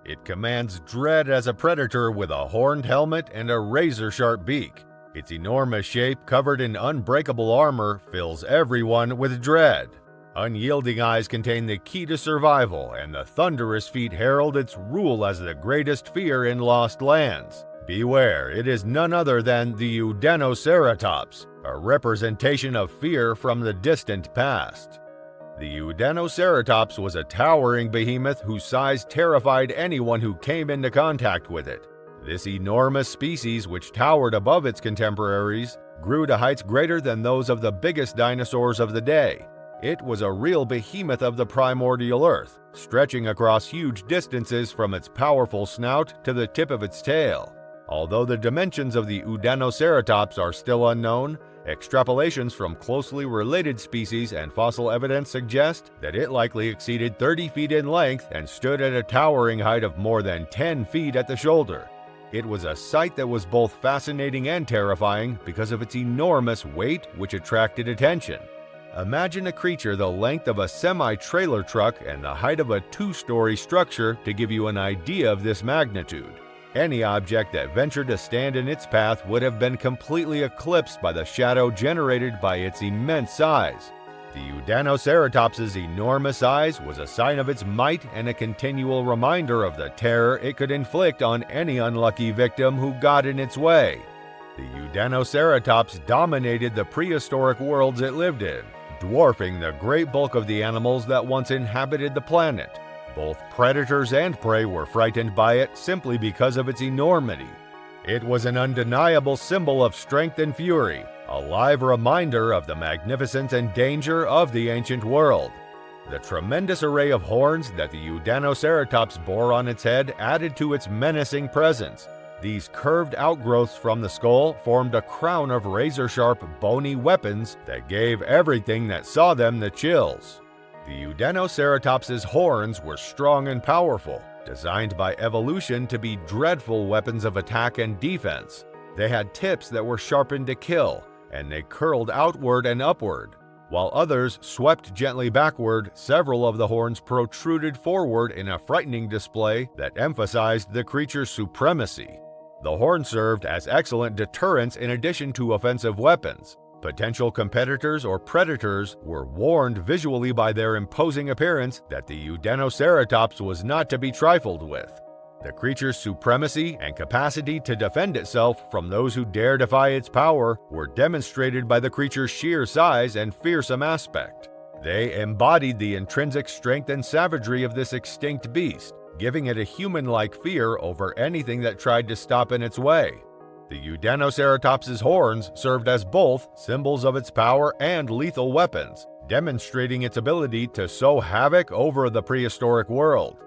It commands dread as a predator with a horned helmet and a razor-sharp beak. Its enormous shape, covered in unbreakable armor, fills everyone with dread. Unyielding eyes contain the key to survival, and the thunderous feet herald its rule as the greatest fear in lost lands. Beware, it is none other than the Udanoceratops, a representation of fear from the distant past. The Udanoceratops was a towering behemoth whose size terrified anyone who came into contact with it. This enormous species, which towered above its contemporaries, grew to heights greater than those of the biggest dinosaurs of the day. It was a real behemoth of the primordial earth, stretching across huge distances from its powerful snout to the tip of its tail. Although the dimensions of the Udanoceratops are still unknown, extrapolations from closely related species and fossil evidence suggest that it likely exceeded 30 feet in length and stood at a towering height of more than 10 feet at the shoulder. It was a sight that was both fascinating and terrifying because of its enormous weight, which attracted attention. Imagine a creature the length of a semi-trailer truck and the height of a two-story structure to give you an idea of this magnitude. Any object that ventured to stand in its path would have been completely eclipsed by the shadow generated by its immense size. The Udanoceratops's enormous size was a sign of its might and a continual reminder of the terror it could inflict on any unlucky victim who got in its way. The Udanoceratops dominated the prehistoric worlds it lived in, dwarfing the great bulk of the animals that once inhabited the planet. Both predators and prey were frightened by it simply because of its enormity. It was an undeniable symbol of strength and fury, a live reminder of the magnificence and danger of the ancient world. The tremendous array of horns that the Udanoceratops bore on its head added to its menacing presence. These curved outgrowths from the skull formed a crown of razor-sharp, bony weapons that gave everything that saw them the chills. The Udanoceratops's horns were strong and powerful, designed by evolution to be dreadful weapons of attack and defense. They had tips that were sharpened to kill, and they curled outward and upward. While others swept gently backward, several of the horns protruded forward in a frightening display that emphasized the creature's supremacy. The horn served as excellent deterrents in addition to offensive weapons. Potential competitors or predators were warned visually by their imposing appearance that the Udanoceratops was not to be trifled with. The creature's supremacy and capacity to defend itself from those who dare defy its power were demonstrated by the creature's sheer size and fearsome aspect. They embodied the intrinsic strength and savagery of this extinct beast, giving it a human-like fear over anything that tried to stop in its way. The Udanoceratops's horns served as both symbols of its power and lethal weapons, demonstrating its ability to sow havoc over the prehistoric world.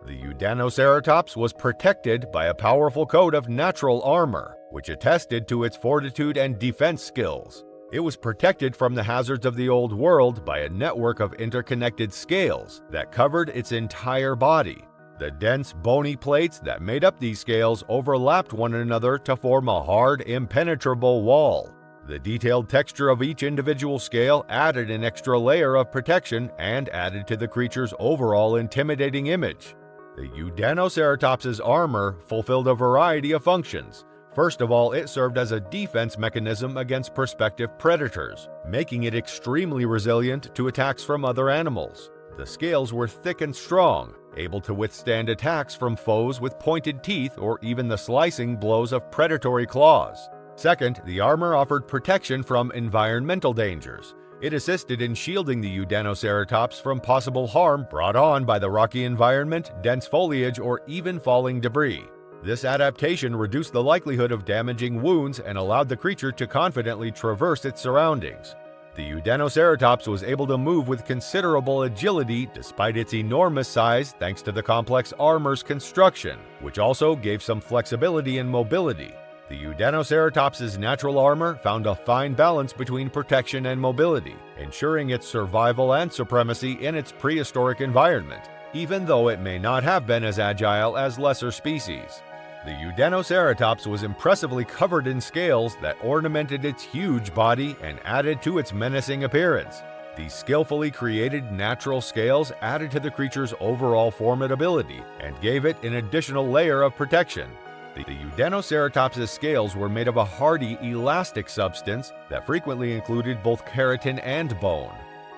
The Udanoceratops was protected by a powerful coat of natural armor, which attested to its fortitude and defense skills. It was protected from the hazards of the old world by a network of interconnected scales that covered its entire body. The dense, bony plates that made up these scales overlapped one another to form a hard, impenetrable wall. The detailed texture of each individual scale added an extra layer of protection and added to the creature's overall intimidating image. The Udanoceratops's armor fulfilled a variety of functions. First of all, it served as a defense mechanism against prospective predators, making it extremely resilient to attacks from other animals. The scales were thick and strong, able to withstand attacks from foes with pointed teeth or even the slicing blows of predatory claws. Second, the armor offered protection from environmental dangers. It assisted in shielding the Udanoceratops from possible harm brought on by the rocky environment, dense foliage, or even falling debris. This adaptation reduced the likelihood of damaging wounds and allowed the creature to confidently traverse its surroundings. The Udanoceratops was able to move with considerable agility despite its enormous size thanks to the complex armor's construction, which also gave some flexibility and mobility. The Udanoceratops's natural armor found a fine balance between protection and mobility, ensuring its survival and supremacy in its prehistoric environment, even though it may not have been as agile as lesser species. The Udanoceratops was impressively covered in scales that ornamented its huge body and added to its menacing appearance. These skillfully created natural scales added to the creature's overall formidability and gave it an additional layer of protection. The Udanoceratops' scales were made of a hardy, elastic substance that frequently included both keratin and bone.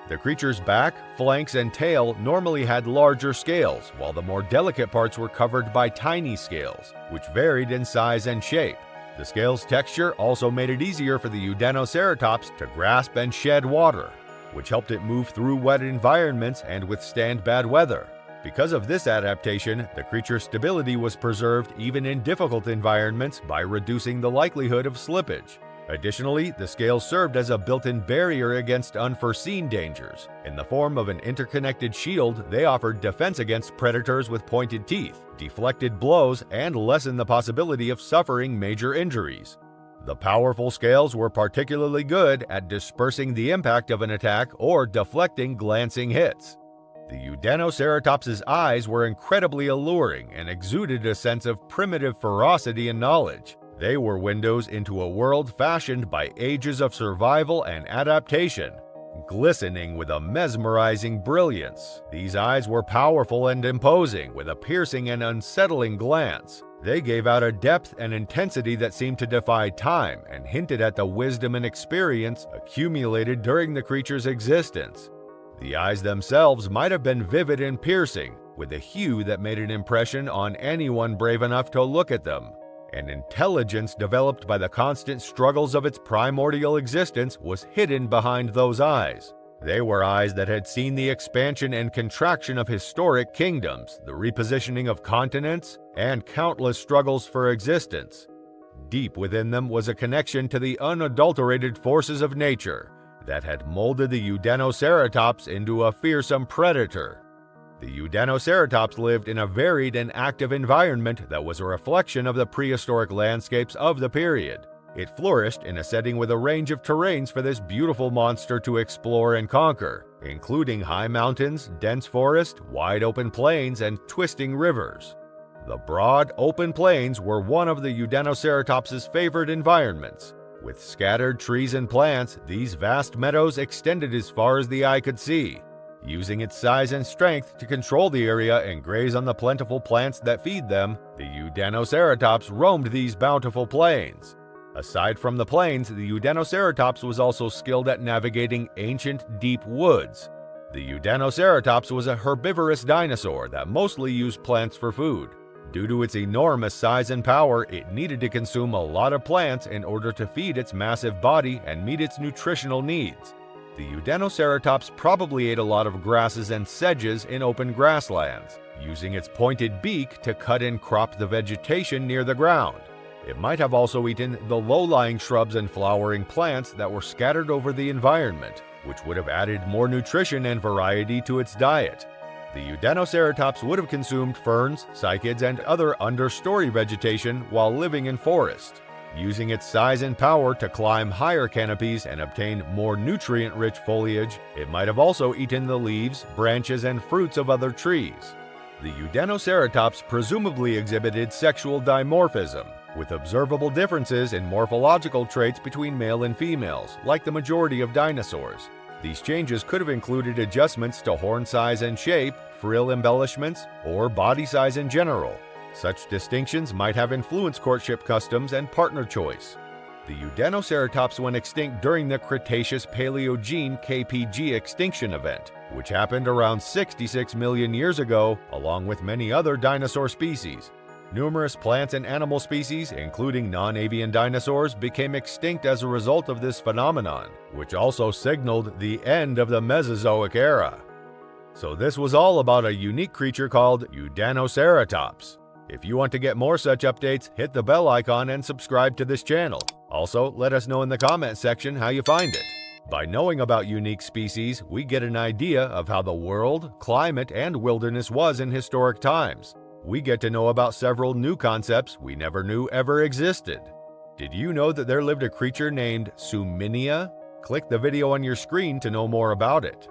The creature's back, flanks, and tail normally had larger scales, while the more delicate parts were covered by tiny scales, which varied in size and shape. The scales' texture also made it easier for the Udanoceratops to grasp and shed water, which helped it move through wet environments and withstand bad weather. Because of this adaptation, the creature's stability was preserved even in difficult environments by reducing the likelihood of slippage. Additionally, the scales served as a built-in barrier against unforeseen dangers. In the form of an interconnected shield, they offered defense against predators with pointed teeth, deflected blows, and lessened the possibility of suffering major injuries. The powerful scales were particularly good at dispersing the impact of an attack or deflecting glancing hits. The Udanoceratops's eyes were incredibly alluring and exuded a sense of primitive ferocity and knowledge. They were windows into a world fashioned by ages of survival and adaptation, glistening with a mesmerizing brilliance. These eyes were powerful and imposing, with a piercing and unsettling glance. They gave out a depth and intensity that seemed to defy time and hinted at the wisdom and experience accumulated during the creature's existence. The eyes themselves might have been vivid and piercing, with a hue that made an impression on anyone brave enough to look at them. An intelligence developed by the constant struggles of its primordial existence was hidden behind those eyes. They were eyes that had seen the expansion and contraction of historic kingdoms, the repositioning of continents, and countless struggles for existence. Deep within them was a connection to the unadulterated forces of nature that had molded the Udanoceratops into a fearsome predator. The Udanoceratops lived in a varied and active environment that was a reflection of the prehistoric landscapes of the period. It flourished in a setting with a range of terrains for this beautiful monster to explore and conquer, including high mountains, dense forest, wide open plains, and twisting rivers. The broad, open plains were one of the Udanoceratops's favorite environments. With scattered trees and plants, these vast meadows extended as far as the eye could see. Using its size and strength to control the area and graze on the plentiful plants that feed them, the Udanoceratops roamed these bountiful plains. Aside from the plains, the Udanoceratops was also skilled at navigating ancient, deep woods. The Udanoceratops was a herbivorous dinosaur that mostly used plants for food. Due to its enormous size and power, it needed to consume a lot of plants in order to feed its massive body and meet its nutritional needs. The Udanoceratops probably ate a lot of grasses and sedges in open grasslands, using its pointed beak to cut and crop the vegetation near the ground. It might have also eaten the low-lying shrubs and flowering plants that were scattered over the environment, which would have added more nutrition and variety to its diet. The Udanoceratops would have consumed ferns, cycads, and other understory vegetation while living in forest. Using its size and power to climb higher canopies and obtain more nutrient-rich foliage, it might have also eaten the leaves, branches, and fruits of other trees. The Udanoceratops presumably exhibited sexual dimorphism, with observable differences in morphological traits between male and females, like the majority of dinosaurs. These changes could have included adjustments to horn size and shape, frill embellishments, or body size in general. Such distinctions might have influenced courtship customs and partner choice. The Udanoceratops went extinct during the Cretaceous-Paleogene KPG extinction event, which happened around 66 million years ago, along with many other dinosaur species. Numerous plant and animal species, including non-avian dinosaurs, became extinct as a result of this phenomenon, which also signaled the end of the Mesozoic era. So this was all about a unique creature called Udanoceratops. If you want to get more such updates, hit the bell icon and subscribe to this channel. Also, let us know in the comment section how you find it. By knowing about unique species, we get an idea of how the world, climate, and wilderness was in historic times. We get to know about several new concepts we never knew ever existed. Did you know that there lived a creature named Suminia? Click the video on your screen to know more about it.